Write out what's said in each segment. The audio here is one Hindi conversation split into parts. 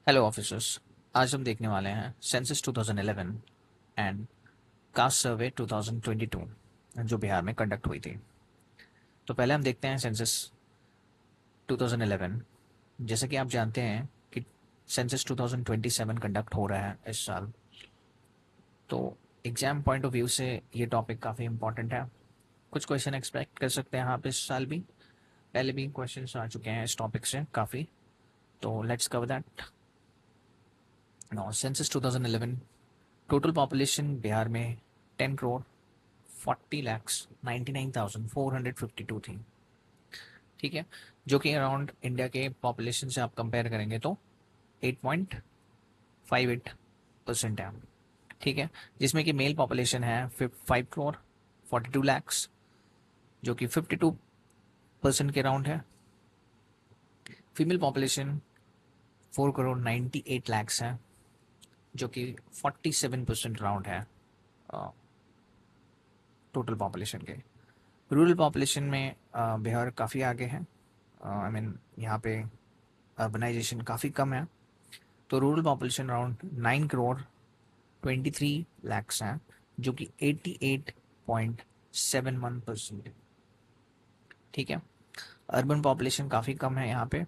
Hello officers. आज हम देखने वाले हैं सेंसस 2011 एंड कास्ट सर्वे 2022 जो बिहार में कंडक्ट हुई थी। तो पहले हम देखते हैं सेंसस 2011। जैसे कि आप जानते हैं कि सेंसस 2027 कंडक्ट हो रहा है इस साल। तो एग्जाम पॉइंट ऑफ व्यू से ये टॉपिक काफ़ी इंपॉर्टेंट है। कुछ क्वेश्चन एक्सपेक्ट कर सकते हैं आप इस साल भी। पहले भी क्वेश्चन आ चुके हैं इस टॉपिक से काफ़ी। तो let's cover that now. Census 2011 total population Bihar में 10 करोड़ 40,99,452 थी। ठीक है, जो कि अराउंड इंडिया के पॉपुलेशन से आप कंपेयर करेंगे तो 8.58% है। ठीक है, जिसमें कि मेल पॉपुलेशन है 5 करोड़ 42 लाख, जो कि 52% के अराउंड है। फीमेल पॉपुलेशन 4 करोड़ 98 लाख है, जो कि 47% अराउंड है टोटल पॉपुलेशन के। रूरल पॉपुलेशन में बिहार काफ़ी आगे है। आई मीन यहाँ पे अर्बनाइजेशन काफ़ी कम है। तो rural population around 9 crore 23 lakh है, जो कि 88.71%। ठीक है, अर्बन पॉपुलेशन काफ़ी कम है, यहाँ पे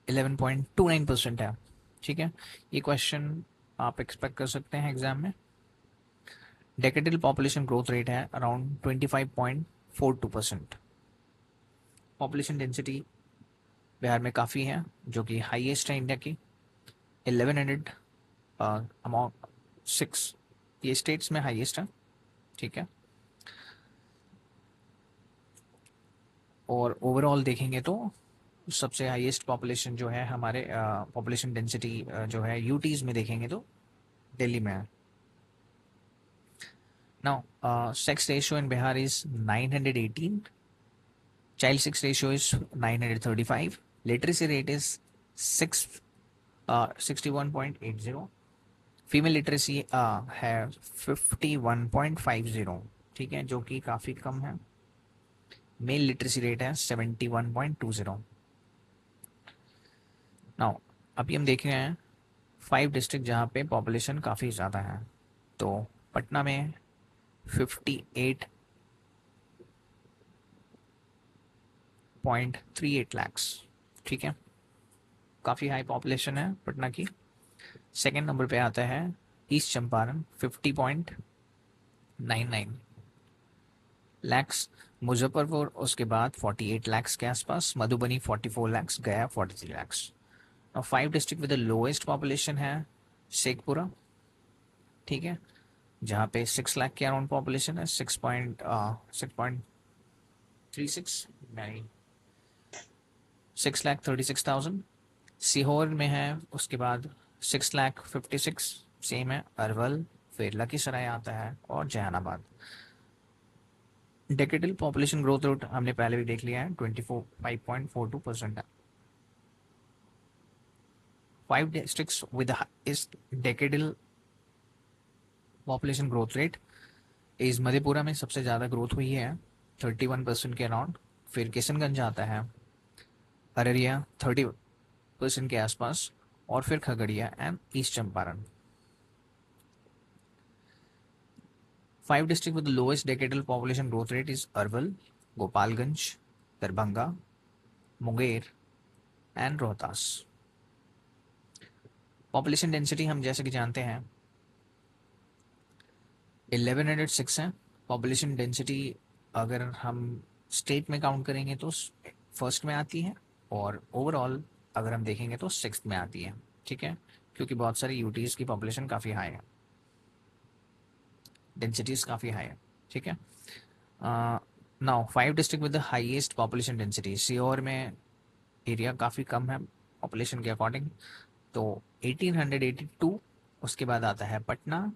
11.29% है। ठीक है, ये क्वेश्चन आप एक्सपेक्ट कर सकते हैं एग्जाम में। डेकेडल पॉपुलेशन ग्रोथ रेट है अराउंड 25.42%। पॉपुलेशन डेंसिटी बिहार में काफ़ी है, जो कि हाईएस्ट है इंडिया की। 1100 अमाउंट 6 ये स्टेट्स में हाईएस्ट है। ठीक है, और ओवरऑल देखेंगे तो सबसे हाईएस्ट पॉपुलेशन जो है हमारे पॉपुलेशन डेंसिटी जो है यूटीज में देखेंगे तो दिल्ली में है। Now sex ratio in Bihar is 918, child sex ratio is 935, literacy rate is 6 61.80, female literacy है 51.50। ठीक है, जो कि काफ़ी कम है। मेल लिटरेसी रेट है 71.20। नाउ अभी हम देख रहे हैं 5 डिस्ट्रिक्ट जहाँ पे पॉपुलेशन काफ़ी ज़्यादा है। तो पटना में 58.38 लाख। ठीक है, काफ़ी हाई पॉपुलेशन है पटना की। सेकेंड नंबर पे आता है ईस्ट चंपारण 50.99 लैक्स, मुजफ्फरपुर उसके बाद 48 लाख के आसपास, मधुबनी 44 लाख, गया 43 लाख। और 5 district with the lowest population है शेखपुरा। ठीक है, जहाँ पे 6 लाख के अराउंड पॉपुलेशन है, 6.36 नहीं 6,36,000। सीहोर में है उसके बाद 6,56,000 सेम है। अरवल, फिर लखीसराय आता है और Jehanabad. Decadal population growth rate हमने पहले भी देख लिया है, 5.42% है। 5 डिस्ट्रिक्ट्स विद इस डेकेडल पॉपुलेशन ग्रोथ रेट इस मधेपुरा में सबसे ज़्यादा ग्रोथ हुई है 31% के अराउंड। फिर किशनगंज आता है, अररिया 30% के आसपास, और फिर Khagaria and east Champaran. 5 district with lowest decadal population growth rate is Arwal, Gopalganj, Darbhanga, Munger and Rohtas. Population density हम जैसे कि जानते हैं 1106 है पॉपुलेशन डेंसिटी। अगर हम स्टेट में काउंट करेंगे तो फर्स्ट में आती है, और ओवरऑल अगर हम देखेंगे तो सिक्स्थ में आती है। ठीक है, क्योंकि बहुत सारी यूटीज की पॉपुलेशन काफ़ी हाई है, डेंसिटीज काफ़ी हाई है। ठीक है, now 5 district with the highest population density. Sehore में एरिया काफ़ी कम है पॉपुलेशन के अकॉर्डिंग, तो 1882। उसके बाद आता है Patna,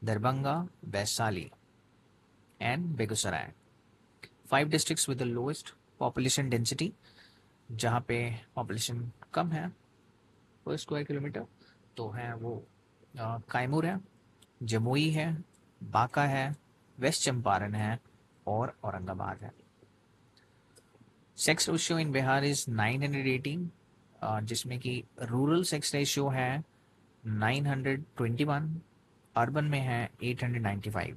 Darbhanga, Vaishali and Begusarai. 5 districts with the lowest population density, जहाँ पे पॉपुलेशन कम है पर स्क्वायर किलोमीटर, तो है वो कैमूर है, जमुई है, बांका है, वेस्ट चंपारण है और औरंगाबाद है। Sex ratio in Bihar is 918, जिसमें कि रूरल सेक्स रेशियो है 921, अर्बन में है 895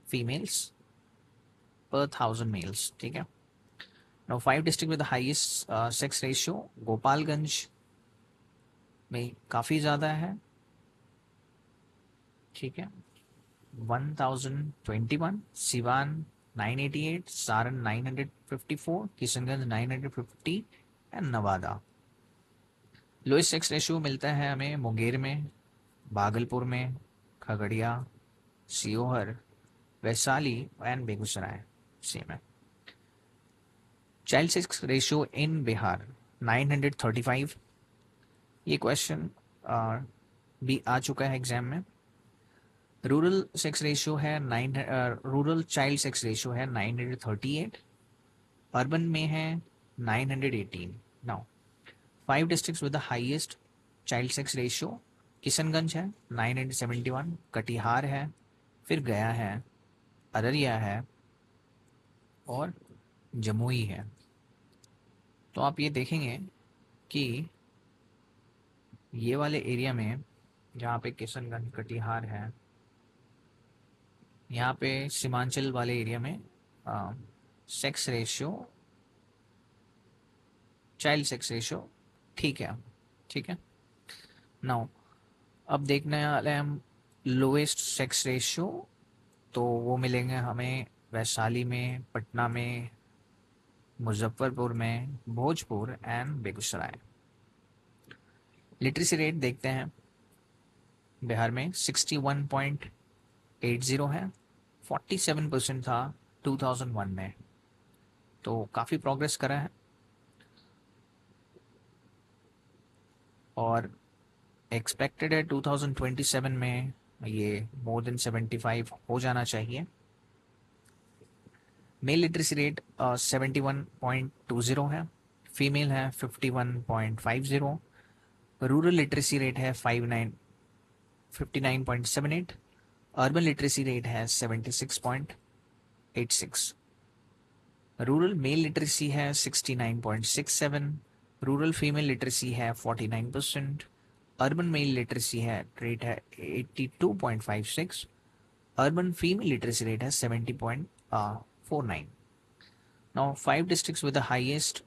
फीमेल्स पर 1000 मेल्स, ठीक है। Now 5 district with the highest sex ratio, Gopalganj में काफ़ी ज़्यादा है, ठीक है, 1021, Siwan 988, Saran 954, Kishanganj 950 and Nawada. Lowest sex ratio मिलता है हमें मुंगेर में, भागलपुर में, खगड़िया, सीहोर, वैशाली एंड बेगूसराय, सेम है। Child sex ratio in Bihar 935, ये क्वेश्चन भी आ चुका है एग्जाम में। रूरल सेक्स रेशियो है रूरल चाइल्ड सेक्स रेशियो है 938, अर्बन में है 918। Now 5 districts with the highest child sex ratio, Kishanganj है 971, कटिहार है, फिर गया है, अररिया है और जमुई है। तो आप ये देखेंगे कि ये वाले एरिया में जहाँ पे किशनगंज कटिहार है, यहाँ पे सीमांचल वाले एरिया में sex ratio, child sex ratio ठीक है, ठीक है। नाउ अब देखने वाले हैं हम लोएस्ट सेक्स रेशियो, तो वो मिलेंगे हमें वैशाली में, पटना में, मुजफ्फरपुर में, Bhojpur and Begusarai. Literacy rate देखते हैं, बिहार में 61.80 है, 47% था 2001 में, तो काफ़ी प्रोग्रेस करा है और एक्सपेक्टेड है 2027 में ये मोर देन 75 हो जाना चाहिए। मेल लिटरेसी रेट 71.20 है, फीमेल है 51.50, रूरल लिटरेसी रेट है 59.78, अर्बन लिटरेसी रेट है 76.86, रूरल मेल लिटरेसी है 69.67, रूरल फीमेल लिटरेसी है 49%, अर्बन मेल लिटरेसी है रेट है 82.56, अर्बन फीमेल लिटरेसी रेट है 70.49। Now 5 districts with the highest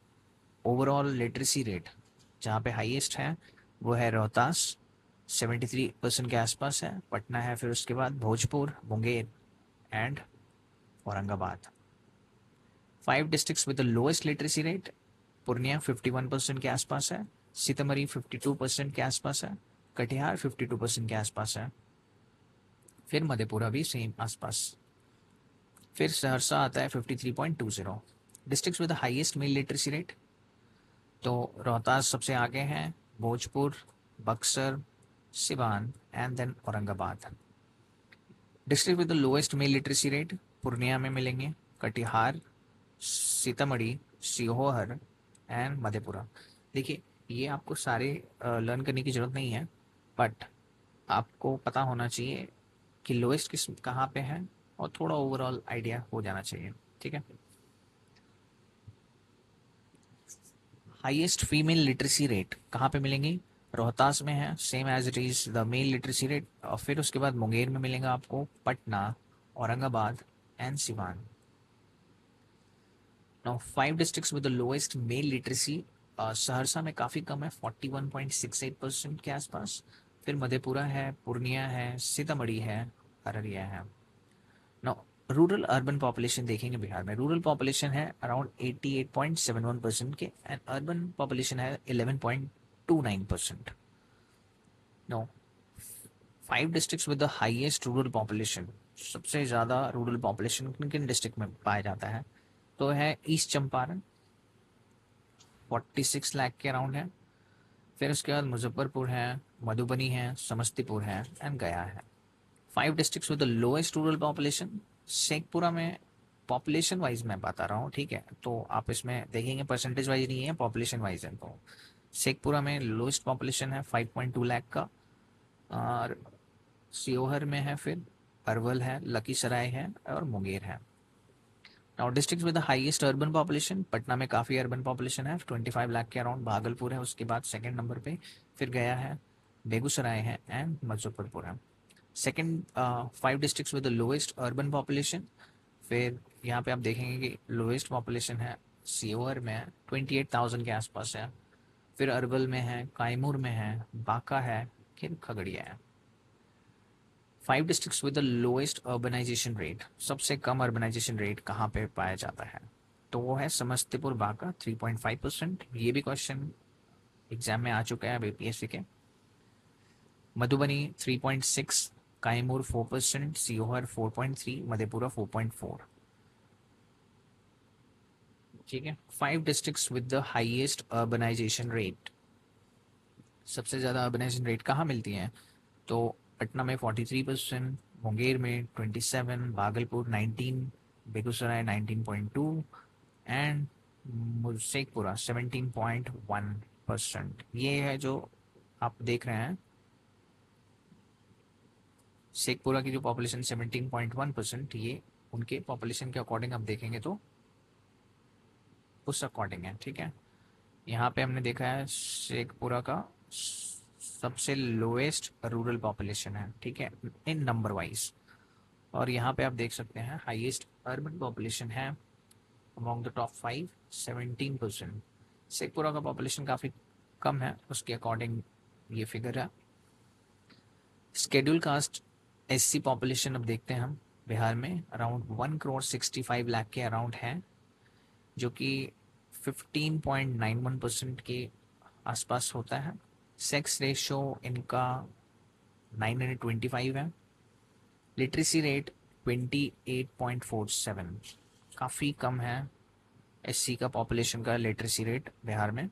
overall literacy rate, जहाँ पे हाईएस्ट है वो है रोहतास 73% के आसपास है, पटना है, फिर उसके बाद Bhojpur, Munger and Aurangabad. 5 districts with the lowest literacy rate, Purnia 51% के आसपास है, सीतामढ़ी 52% के आसपास है, कटिहार 52% के आसपास है, फिर मधेपुरा भी सेम आसपास, फिर सहरसा आता है 53.20। Districts with the highest male literacy rate, तो रोहतास सबसे आगे हैं, Bhojpur, Buxar, Siwan and then Aurangabad. District with the lowest male literacy rate, Purnia में मिलेंगे, कटिहार, सीतामढ़ी, सीहोर एंड मधेपुरा। देखिए ये आपको सारे लर्न करने की ज़रूरत नहीं है, बट आपको पता होना चाहिए कि लोएस्ट किस कहाँ पे है और थोड़ा ओवरऑल आइडिया हो जाना चाहिए, ठीक है। हाईएस्ट फीमेल लिटरेसी रेट कहाँ पे मिलेंगी, रोहतास में है, same as it is the male literacy rate, और फिर उसके बाद मुंगेर में मिलेगा आपको, Patna, Aurangabad and Siwan. Now 5 districts with the lowest male literacy, Saharsa में काफ़ी कम है 41.68% के आसपास, फिर मधेपुरा है, पूर्णिया है, सीतामढ़ी है, अररिया है। नाउ रूरल अर्बन पॉपुलेशन देखेंगे बिहार में, रूरल पॉपुलेशन है अराउंड 88.71% के एंड अर्बन पॉपुलेशन है 11.29%। No 5 districts with the highest rural population, सबसे ज़्यादा रूरल पॉपुलेशन किन किन डिस्ट्रिक्ट में पाया जाता है, तो है ईस्ट चंपारण 46 लाख के अराउंड है, फिर उसके बाद मुजफ्फरपुर है, मधुबनी है, समस्तीपुर है एंड गया है। 5 districts with the lowest rural population, Sheikhpura में, पॉपुलेशन वाइज मैं बता रहा हूँ, ठीक है, तो आप इसमें देखेंगे परसेंटेज वाइज नहीं है, पॉपुलेशन वाइज है। तो शेखपुरा में लोएस्ट पॉपुलेशन है 5.2 लाख का, और सीहोर में है, फिर अरवल है, लखीसराय है और मुंगेर है। और district with the highest urban population, Patna में काफ़ी अर्बन पॉपुलेशन है, 25 लाख के अराउंड। भागलपुर है उसके बाद सेकंड नंबर पे, फिर गया है, बेगूसराय है एंड मुजफ्फरपुर है। Second 5 districts with the lowest urban population, फिर यहाँ पे आप देखेंगे कि लोएस्ट पॉपुलेशन है सीओर में है, 28,000 के आसपास है। फिर अरवल में है, कायमूर में है, बांका है, फिर खगड़िया है। 5 districts with the lowest urbanization rate, सबसे कम अर्बनाइजेशन रेट कहाँ पे पाया जाता है? तो वो है समस्तीपुर, बांका 3.5%। ये भी क्वेश्चन एग्जाम में आ चुका है अब यूपीएससी के। मधुबनी 3.6, कायमूर 4%, सीहोर 4.3, मधेपुरा 4.4। ठीक है। 5 districts with the highest urbanization rate, सबसे ज़्यादा अर्बनाइजेशन रेट कहाँ मिलती हैं? तो पटना में 43%, मुंगेर में 27, भागलपुर 19, बेगूसराय 19.2 एंड शेखपुरा 17.1%। ये है जो आप देख रहे हैं, शेखपुरा की जो पॉपुलेशन 17.1%, ये उनके पॉपुलेशन के अकॉर्डिंग आप देखेंगे तो उस अकॉर्डिंग है। ठीक है। यहाँ पे हमने देखा है शेखपुरा का सबसे लोएस्ट रूरल पॉपुलेशन है, ठीक है, इन नंबर वाइज। और यहाँ पे आप देख सकते हैं हाईएस्ट अर्बन पॉपुलेशन है अमॉन्ग द टॉप 5, 17%। शेखपुरा का पॉपुलेशन काफ़ी कम है, उसके अकॉर्डिंग ये फिगर है। शेड्यूल कास्ट एससी पॉपुलेशन अब देखते हैं हम बिहार में, अराउंड 1,65,00,000 के अराउंड है, जो कि 15.91% के आसपास होता है। सेक्स रेशो इनका 925 है। लिटरेसी रेट 28.47, काफ़ी कम है एससी का पॉपुलेशन का लिटरेसी रेट बिहार में।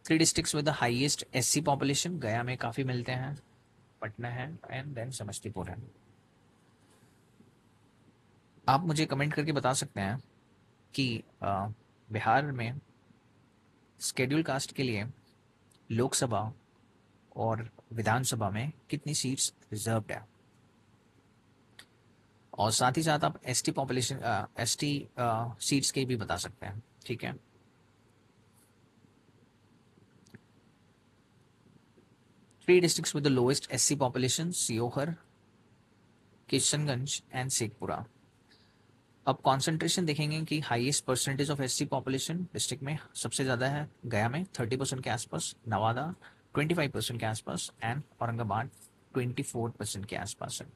3 districts with the highest SC population, गया में काफ़ी मिलते हैं, पटना है एंड देन समस्तीपुर है। आप मुझे कमेंट करके बता सकते हैं कि बिहार में शेड्यूल कास्ट के लिए लोकसभा और विधानसभा में कितनी सीट्स रिजर्व्ड है। और साथ ही साथ आप एसटी पॉपुलेशन, एसटी सीट्स के भी बता सकते हैं। ठीक है। Three districts with the lowest SC population, Sehore, Kishanganj and Sheikhpura. अब कॉन्सेंट्रेशन देखेंगे कि highest percentage of SC population district में सबसे ज़्यादा है गया में 30% के आसपास, नवादा 25% के आसपास एंड औरंगाबाद 24% के आसपास है।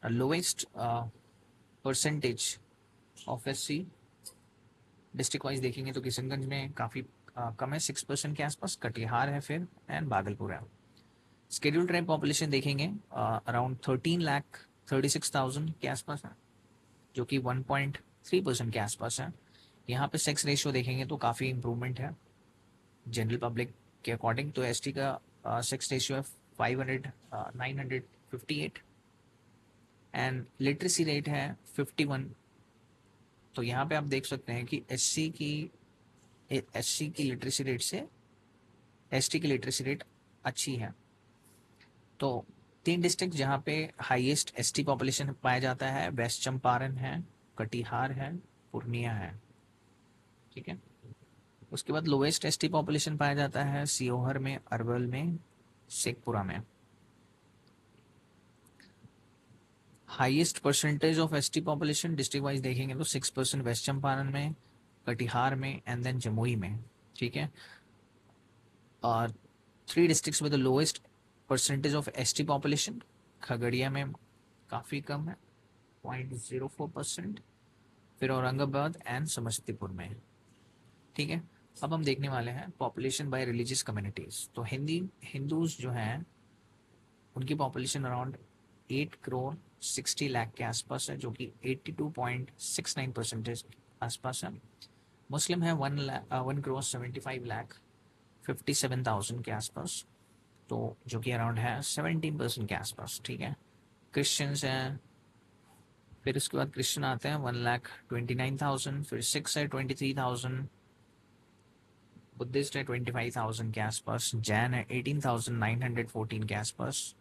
Lowest percentage of SC district wise देखेंगे तो किशनगंज में काफ़ी कम है, 6% के आसपास, कटिहार है फिर एंड भागलपुर है। स्केड्यूल ट्राइब पॉपुलेशन देखेंगे अराउंड 13,36,000 के आसपास है, जो कि 1.3% के आसपास है। यहाँ पे सेक्स रेशियो देखेंगे तो काफ़ी इंप्रूवमेंट है जनरल पब्लिक के अकॉर्डिंग। तो एसटी का सेक्स रेशियो है 958 एंड लिटरेसी रेट है 51। तो यहाँ पे आप देख सकते हैं कि एससी की लिटरेसी रेट से एसटी की लिटरेसी रेट अच्छी है। तो 3 डिस्ट्रिक्ट जहाँ पे हाईएस्ट एसटी पॉपुलेशन पाया जाता है, वेस्ट चंपारण है, कटिहार है, पूर्णिया है। ठीक है। उसके बाद लोएस्ट एसटी पॉपुलेशन पाया जाता है सीहोर में, अरवल में, शेखपुरा में। Highest percentage of ST population district wise देखेंगे तो 6% वेस्ट चंपारण में, कटिहार में एंड देन जमुई में। ठीक है। और 3 districts with the lowest percentage of ST population, Khagaria में काफ़ी कम है 0.04%, फिर औरंगाबाद एंड समस्तीपुर में। ठीक है। अब हम देखने वाले हैं पॉपुलेशन बाय रिलीजियस कम्युनिटीज़। तो हिंदूज जो हैं उनकी पॉपुलेशन अराउंड 8,60,00,000 के आसपास है, जो कि 82.69% आसपास है। मुस्लिम है 1,75,00,000, 57,000 के आसपास, तो जो कि अराउंड है 17% के आसपास। ठीक है। क्रिश्चियंस हैं, फिर उसके बाद क्रिश्चियन आते हैं 1,29,000, फिर सिक्स है 23,000, बुद्धिस्ट है 25,000 के आसपास, जैन है 18,914 के आसपास,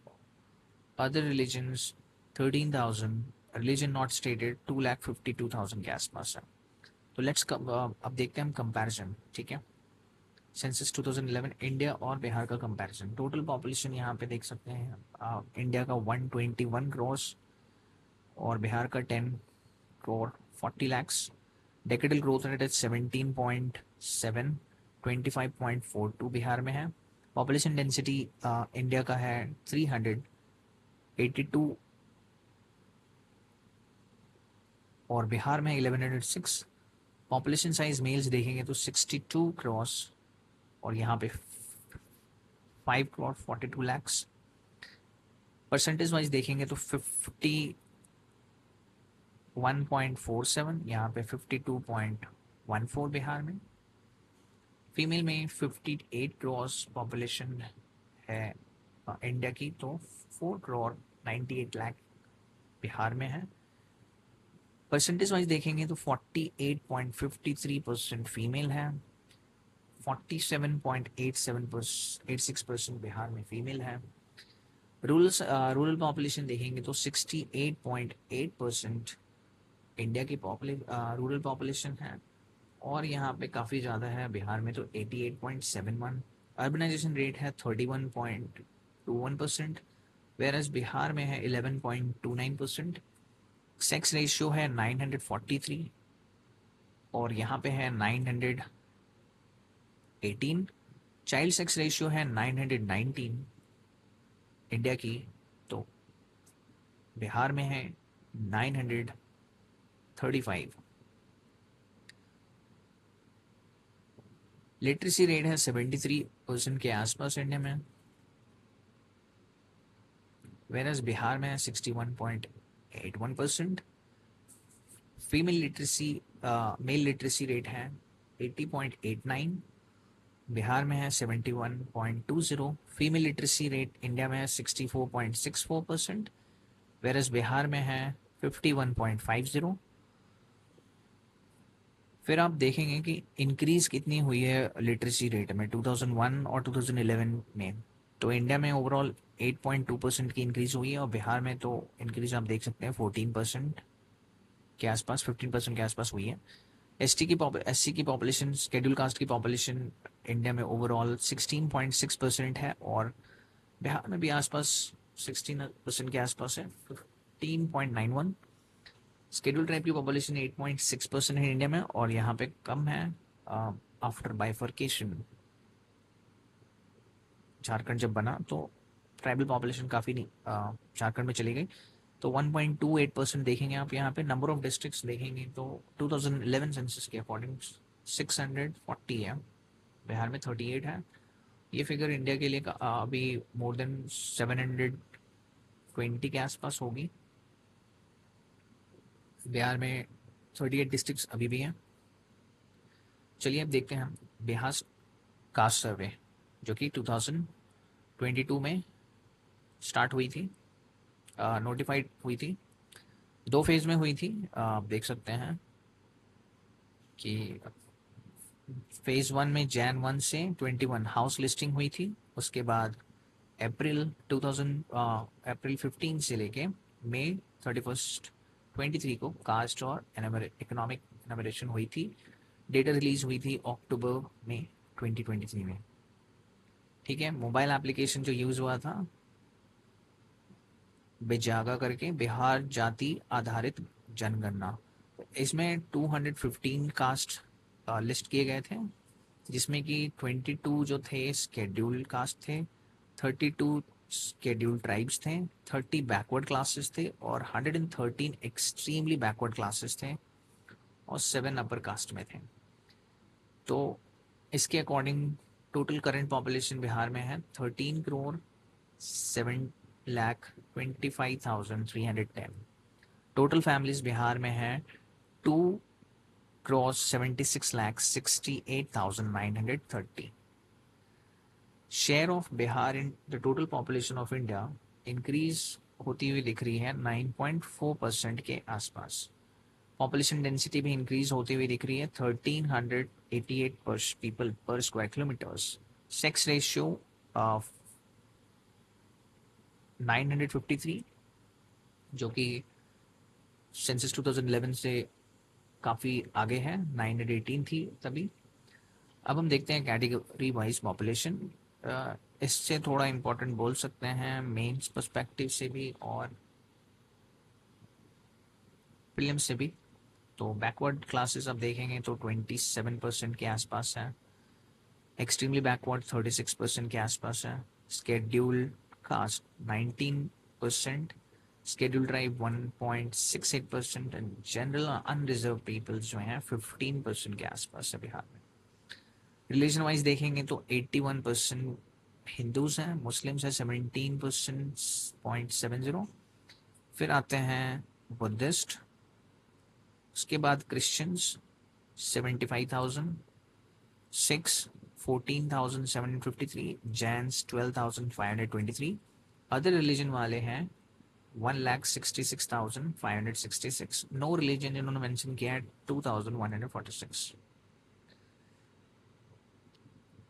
other religions 13,000, religion not stated 2,52,000 के आसपास है। तो लेट्स अब देखते हैं हम कंपैरिजन, ठीक है। सेंसस 2011 इंडिया और बिहार का कंपैरिजन। टोटल पॉपुलेशन यहाँ पे देख सकते हैं, इंडिया का 121 करोड़ और बिहार का 10 crore 40 lakhs। Decadal growth rate है 17.7, 25.42 बिहार में है। पॉपुलेशन डेंसिटी इंडिया का है 382 और बिहार में 1106। पॉपुलेशन साइज मेल्स देखेंगे तो 62 करोड़ और यहाँ पे 5 करोड़ 42 lakhs। परसेंटेज वाइज देखेंगे तो 51.47, यहाँ पे 52.14 बिहार में। फीमेल में 58 करोड़ पॉपुलेशन है इंडिया की, तो 4 करोड़ 98 लाख बिहार में है। परसेंटेज वाइज देखेंगे तो 48.53% फीमेल है, 47.86% बिहार में फीमेल है। रूरल पॉपुलेशन देखेंगे तो 68.8% इंडिया की रूरल पॉपुलेशन है और यहाँ पे काफ़ी ज़्यादा है बिहार में, तो 88.71। अर्बनाइजेशन रेट है 31.21%, वेरस बिहार में है 11.29%। सेक्स रेशियो है 943 और यहाँ पे है 918। चाइल्ड सेक्स रेशियो है 919 इंडिया की, तो बिहार में है 935। लिटरेसी रेट है 73% के आसपास इंडिया में, वेरस बिहार में है 61.81%। Female literacy mail literacy rate है 80.89, बिहार में है 71.20। फीमेल लिटरेसी रेट इंडिया में है 64.64%, वेरस बिहार में है 51.50। फिर आप देखेंगे कि इंक्रीज़ कितनी हुई है लिटरेसी रेट में 2001 और 2011 में। तो इंडिया में ओवरऑल 8.2% की इंक्रीज़ हुई है और बिहार में तो इंक्रीज़ आप देख सकते हैं 14% के आसपास, 15% के आसपास हुई है। एससी की पॉपुलेशन, शेड्यूल कास्ट की पॉपुलेशन इंडिया में ओवरऑल 16.6% है और बिहार में भी आसपास 16% के आसपास है, 15.91। शेड्यूल ट्राइब की पॉपुलेशन 8.6% है इंडिया में और यहाँ पे कम है आफ्टर बाइफर्केशन। झारखंड जब बना तो ट्राइबल पॉपुलेशन काफ़ी झारखंड में चली गई, तो 1.28% देखेंगे आप। यहाँ पे नंबर ऑफ डिस्ट्रिक्ट्स देखेंगे तो 2011 सेंसस के अकॉर्डिंग 640 है, बिहार में 38 है। ये फिगर इंडिया के लिए अभी मोर देन 720 के आसपास होगी। बिहार में 38 डिस्ट्रिक्ट्स अभी भी हैं। चलिए अब देखते हैं बिहार कास्ट सर्वे, जो कि 2022 में स्टार्ट हुई थी, नोटिफाइड हुई थी, 2 फेज में हुई थी। आप देख सकते हैं कि फेज़ 1 में Jan 1 से 21 हाउस लिस्टिंग हुई थी, उसके बाद अप्रैल 15 से लेके मई 31 23 को कास्ट और इकोनॉमिक एनमरेशन हुई थी। डेटा रिलीज हुई थी अक्टूबर में 2023 में, ठीक है। मोबाइल एप्लीकेशन जो यूज़ हुआ था बेजागा करके, बिहार जाति आधारित जनगणना, इसमें 215 कास्ट लिस्ट किए गए थे, जिसमें कि 22 जो थे स्केड्यूल कास्ट थे, 32 स्केड्यूल ट्राइब्स थे, 30 बैकवर्ड क्लासेस थे और 113 एक्सट्रीमली बैकवर्ड क्लासेस थे और 7 अपर कास्ट में थे। तो इसके according total current population Bihar में है 13 करोड़ 7,25,310। टोटल फैमिलीज बिहार में है 2,76,68,930। Share of Bihar in the total population of India increase होती हुई दिख रही है 9.4% के आसपास। पॉपुलेशन डेंसिटी भी इंक्रीज होती हुई दिख रही है 1388 पर पीपल पर स्क्वायर किलोमीटर्स। सेक्स रेशियो 953, जो कि सेंसस 2011 से काफ़ी आगे है, 918 थी तभी। अब हम देखते हैं कैटेगरी वाइज पॉपुलेशन। इससे थोड़ा इम्पोर्टेंट बोल सकते हैं मेंस पर्सपेक्टिव से भी और प्रीलिम्स से भी। तो बैकवर्ड क्लासेस अब देखेंगे तो 27% के आसपास है, एक्सट्रीमली बैकवर्ड 36% के आसपास है, scheduled caste 19%, schedule tribe 1.68% and general unreserve peoples जो हैं 15% के आसपास है बिहार में। रिलीजन वाइज देखेंगे तो 81% हिंदूज हैं, मुस्लिम्स हैं 17.70, फिर आते हैं बुद्धिस्ट, उसके बाद Christians 75,000, six 14,753, Jains 12,523, other religion वाले हैं 1,66,566, नो रिलीजन जिन्होंने मेंशन किया है 2,146।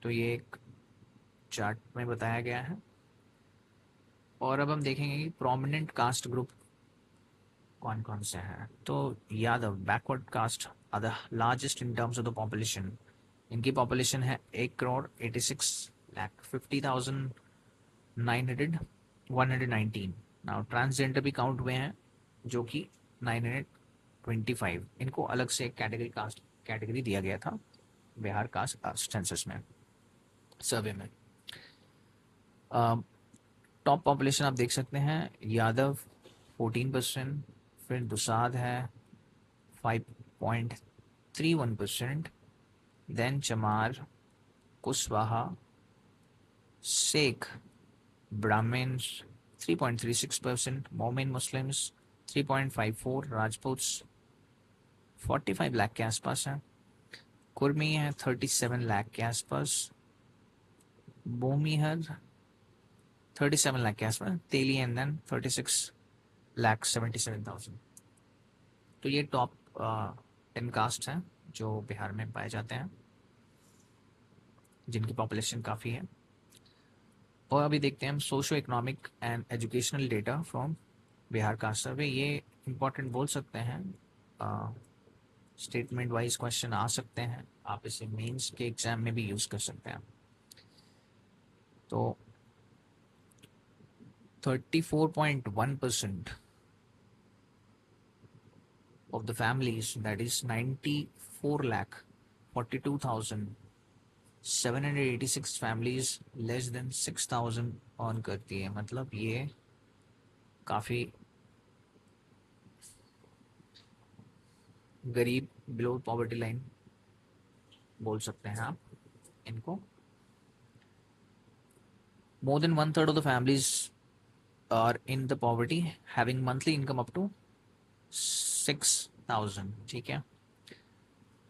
तो ये एक चार्ट में बताया गया है। और अब हम देखेंगे कि प्रोमिनेंट कास्ट ग्रुप कौन कौन से हैं। तो Yadav backward caste are the largest in terms of the population. इनकी पॉपुलेशन है 1,86,50,900 नाउ ट्रांसजेंडर भी काउंट हुए हैं जो कि 925। इनको अलग से एक कैटेगरी कास्ट कैटेगरी दिया गया था बिहार कास्ट सेंसस में, सर्वे में। टॉप पॉपुलेशन आप देख सकते हैं, यादव 14%, फिर दुसाद है 5.31%, देन चमार, कुशवाहा, शेख, ब्राह्मण्स 3.36%, मोमिन मुस्लिम्स 3.54, राजपूत्स 45 लाख के आसपास है, कुर्मी है 37 लाख के आसपास, बोमीहर 37 लाख के आसपास, तेली एंड देन 36,77,000। तो ये टॉप 10 कास्ट हैं जो बिहार में पाए जाते हैं, जिनकी पॉपुलेशन काफ़ी है। और अभी देखते हैं हम socio economic and educational data from Bihar cast सर्वे। ये इंपॉर्टेंट बोल सकते हैं, स्टेटमेंट वाइज क्वेश्चन आ सकते हैं, आप इसे मेंस के एग्जाम में भी यूज़ कर सकते हैं। तो 34.1% of the families, that is 94,42,786 families less than 6,000 earn करती है। मतलब ये काफ़ी गरीब, बिलो पॉवर्टी लाइन बोल सकते हैं आप इनको। More than 1/3 of the families are in the poverty having monthly income up to 6,000। ठीक है,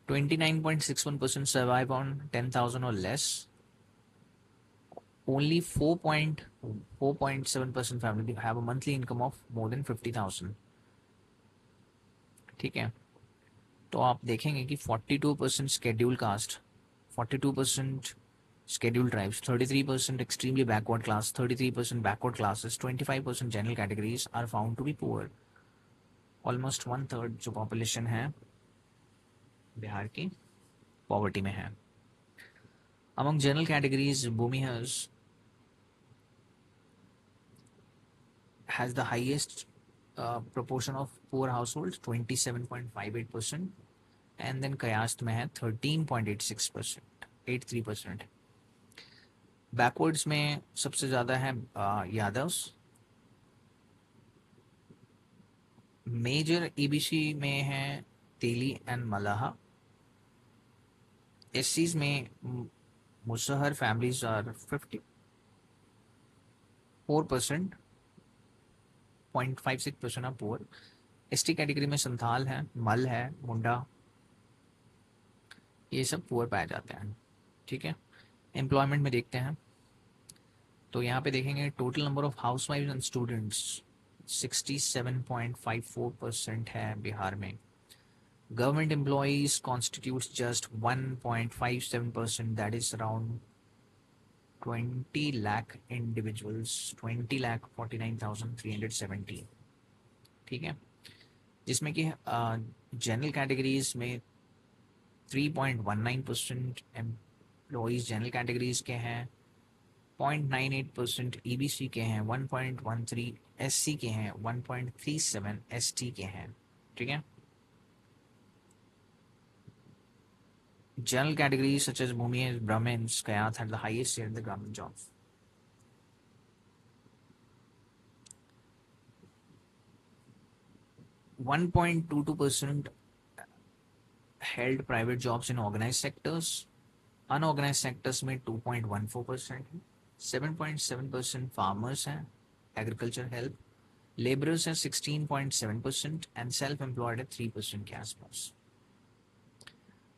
29.61% survive on 10,000 or less. Only 4.7% family have a monthly income of more than 50,000। ठीक है, तो आप देखेंगे कि 42% schedule caste, 42% scheduled tribes, 33% extremely backward class, 33% backward classes, 25% general categories are found to be poor। Almost 1/3 जो पॉपुलेशन है बिहार की पॉवर्टी में है। Among general categories, Bhumihars has the highest proportion of poor households 27.58%, and then कयास्ट में है 13.86%, 83%। बैकवर्ड्स में सबसे ज़्यादा है यादव्स। मेजर ईबीसी में है तेली एंड मलाहा। एससीज में Musahar families are 54%, 0.56% of poor. ST category में संथाल है, मल है, मुंडा, ये सब पुअर पाए जाते हैं। ठीक है, एम्प्लॉयमेंट में देखते हैं तो यहाँ पे देखेंगे total number of house wife and students 67.54% है बिहार में। Government employees constitute just 1.57%, that is around 20 lakh individuals, 20,49,370। ठीक है, जिसमें कि जनरल कैटेगरीज में 3.19% एम्प्लॉइज जनरल कैटेगरीज के हैं, 0.98% ईबीसी के हैं, 1.13 एससी के हैं, 1.37 एसटी के हैं। ठीक है। जनरल कैटेगरीज सच एज भूमिहीन, Brahmins, कयाथ had the highest share in the government jobs. 1.22% held private jobs in organized sectors. Unorganize sectors में 2.14% है, 7.7% फार्मर्स हैं, एग्रीकल्चर हेल्प, लेबरर्स हैं 16.7% एंड सेल्फ एम्प्लॉयड है 3% के आसपास।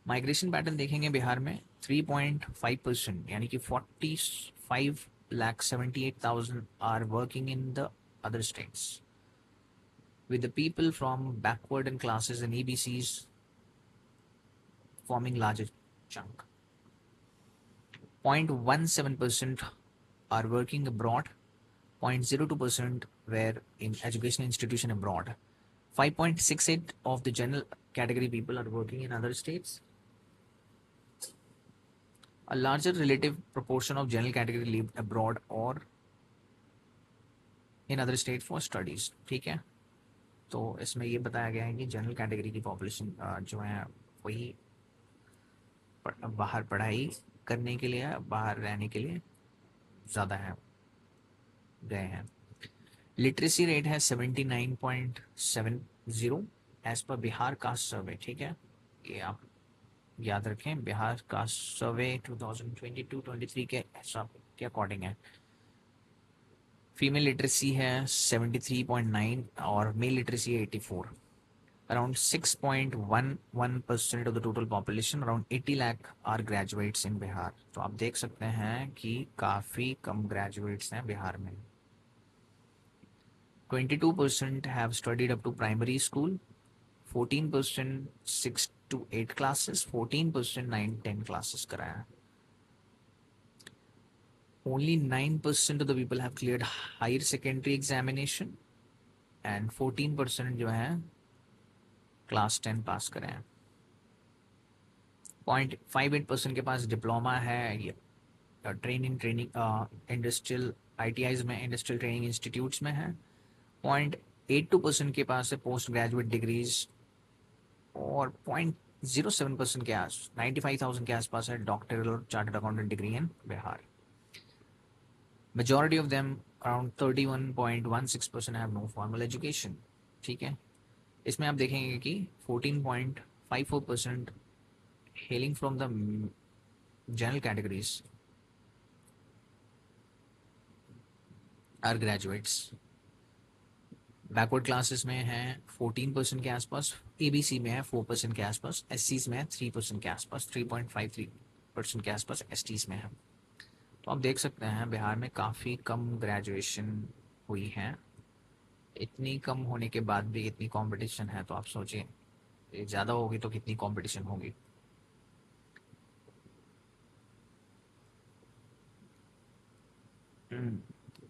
माइग्रेशन पैटर्न देखेंगे बिहार में 3.5% यानी कि 45,78,000 are working in the other states with the people from backward and classes and EBCs forming larger chunk. 0.17% are working abroad, 0.02% were in education institution abroad. 5.68 of the general category people are working in other states. A larger relative proportion of general category lived abroad or in other state for studies. ठीक है। तो इसमें ये बताया गया है कि जनरल कैटेगरी की पॉपुलेशन जो है वही बाहर पढ़ाई करने के लिए, बाहर रहने के लिए ज़्यादा है, गए हैं। लिटरेसी रेट है 79.70 एज पर बिहार कास्ट सर्वे। ठीक है, ये आप याद रखें, बिहार कास्ट सर्वे 2022-23 के हिसाब के अकॉर्डिंग है। फीमेल लिटरेसी है 73.9 और मेल लिटरेसी है 84। Around 6.11% of the total population, around 80 lakh are graduates in Bihar. तो आप देख सकते हैं कि काफ़ी कम ग्रेजुएट्स हैं बिहार में। 22% have studied up to primary school, 14% 6 to 8 classes, 14% 9-10 classes कराया। Only 9% of the people have cleared higher secondary examination and 14% जो है क्लास 10 पास करे हैं। 0.58% के पास डिप्लोमा है, ट्रेनिंग इंडस्ट्रियल ITIs में, इंडस्ट्रियल ट्रेनिंग इंस्टीट्यूट्स में है। 0.82% के पास है पोस्ट ग्रेजुएट डिग्रीज और 0.07% के 95,000 के आसपास है डॉक्टरल और chartered accountant degree in Bihar. Majority of them around 31.16% have no formal education. ठीक है, इसमें आप देखेंगे कि 14.54% hailing from the general categories are graduates. Backward classes में है 14% के आसपास, ABC में है 4% के आसपास, SCs में है 3% के आसपास, 3.53% के आसपास STs में है। तो आप देख सकते हैं बिहार में काफ़ी कम ग्रेजुएशन हुई है। इतनी कम होने के बाद भी इतनी कंपटीशन है, तो आप सोचिए ज़्यादा होगी तो कितनी कंपटीशन होगी। Hmm.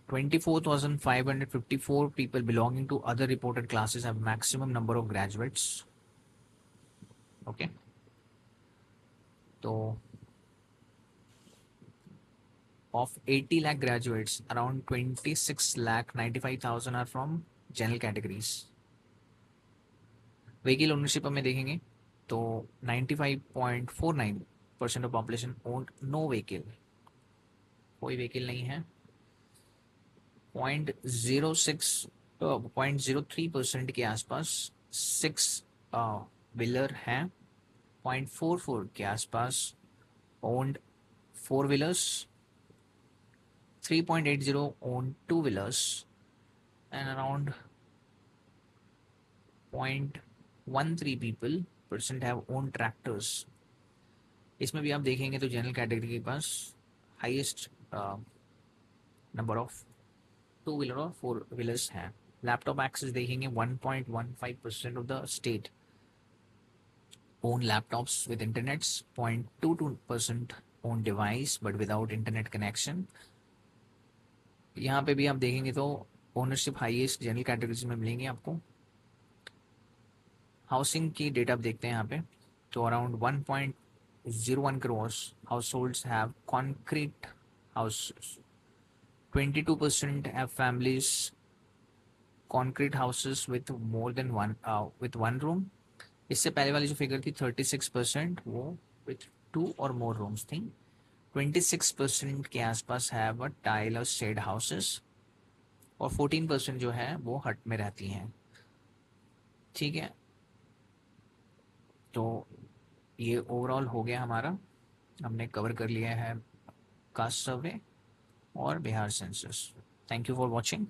24,554 people belonging to other reported classes have maximum number of graduates. Okay. So, of 80 lakh graduates, around 26 lakh 95,000 are from general categories. Vehicle ownership में देखेंगे तो 95.49% of population owned no vehicle, कोई vehicle नहीं है। 0.03% के आसपास 6 व्हीलर हैं। 0.44 के आसपास owned 4 wheelers, 3.80 owned 2 wheelers and around 0.13 people percent have owned tractors. इसमें भी आप देखेंगे तो जनरल कैटेगरी के पास हाईएस्ट नंबर ऑफ 2 व्हीलर और 4 व्हीलर्स हैं। लैपटॉप एक्सेस देखेंगे 1.15% of the state own laptops with internets, 0.22% own device but without internet connection. यहाँ पे भी आप देखेंगे तो ओनरशिप हाईएस्ट जनरल कैटेगरीज में मिलेंगे आपको। हाउसिंग की डेटा आप देखते हैं यहाँ पे, तो around 1.01 crore house holds have concrete houses, 22% have families concrete houses with more than one room. इससे पहले वाली जो फिगर थी 36%, वो विथ 2 और मोर रूम्स थी। 26% के आसपास हैव अ टाइल और शेड हाउसेस, और 14% जो है वो हट में रहती हैं। ठीक है, तो ये ओवरऑल हो गया हमारा, हमने कवर कर लिया है कास्ट सर्वे और Bihar census. Thank you for watching.